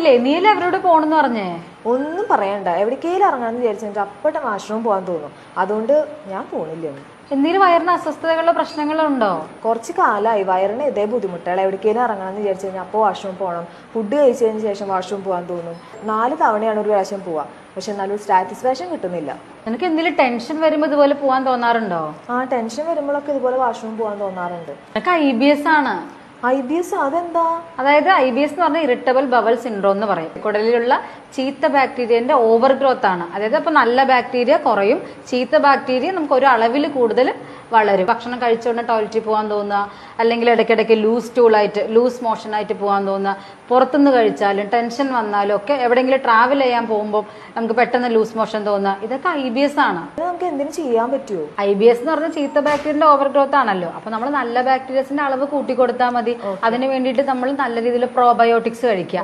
പോയില്ലേ? നീയല്ലേ അവരോട് പോണെന്ന് പറഞ്ഞേ? ഒന്നും പറയണ്ട, എവിടേക്കേലും ഇറങ്ങാന്ന് വിചാരിച്ചിട്ട് അപ്പട്ടെ വാഷ്റൂം പോകാൻ തോന്നും. അതുകൊണ്ട് ഞാൻ പോണില്ല. എന്തെങ്കിലും വയറിന് അസ്വസ്ഥതകളോ പ്രശ്നങ്ങളോ ഉണ്ടോ? കുറച്ച് കാലമായി വയറിന് ഇതേ ബുദ്ധിമുട്ടുകൾ. എവിടേക്കേലും ഇറങ്ങണമെന്ന് വിചാരിച്ചു കഴിഞ്ഞാൽ അപ്പോൾ വാഷ്റൂം പോകണം. ഫുഡ് കഴിച്ചതിന് ശേഷം വാഷ്റൂം പോകാൻ തോന്നും. 4 തവണയാണ് ഒരു പ്രാവശ്യം പോവാ. പക്ഷെ എന്നാലും സാറ്റിസ്ഫാക്ഷൻ കിട്ടുന്നില്ല. നിനക്ക് എന്തെങ്കിലും ടെൻഷൻ വരുമ്പോ ഇതുപോലെ പോവാൻ തോന്നാറുണ്ടോ? ടെൻഷൻ വരുമ്പോഴൊക്കെ ഇതുപോലെ വാഷ്റൂം പോകാൻ തോന്നാറുണ്ട്. നിനക്ക് IBS ആണ്. IBS? അതെന്താ? അതായത് IBS എന്ന് പറഞ്ഞാൽ ഇറിറ്റബിൾ ബവൽ സിൻഡ്രോം എന്ന് പറയും. കുടലിലുള്ള ചീത്ത ബാക്ടീരിയന്റെ ഓവർ ഗ്രോത്ത് ആണ്. അതായത് ഇപ്പൊ നല്ല ബാക്ടീരിയ കുറയും, ചീത്ത ബാക്ടീരിയ നമുക്ക് ഒരു അളവിൽ കൂടുതൽ വളരും. ഭക്ഷണം കഴിച്ചുകൊണ്ട് ടോയ്ലറ്റിൽ പോകാൻ തോന്നുക, അല്ലെങ്കിൽ ഇടയ്ക്കിടയ്ക്ക് ലൂസ് മോഷനായിട്ട് പോകാൻ തോന്നുക, പുറത്തുനിന്ന് കഴിച്ചാലും ടെൻഷൻ വന്നാലും ഒക്കെ എവിടെയെങ്കിലും ട്രാവൽ ചെയ്യാൻ പോകുമ്പോൾ നമുക്ക് പെട്ടെന്ന് ലൂസ് മോഷൻ തോന്നുക, ഇതൊക്കെ IBS ആണ്. നമുക്ക് എന്തെങ്കിലും ചെയ്യാൻ പറ്റുമോ? IBS എന്ന് പറഞ്ഞാൽ ചീത്ത ബാക്ടീരിയന്റെ ഓവർ ഗ്രോത്ത് ആണല്ലോ. അപ്പൊ നമ്മൾ നല്ല ബാക്ടീരിയസിന്റെ അളവ് കൂട്ടി കൊടുത്താൽ മതി. അതിന് വേണ്ടിയിട്ട് നമ്മൾ നല്ല രീതിയിൽ പ്രോബയോട്ടിക്സ് കഴിക്കുക.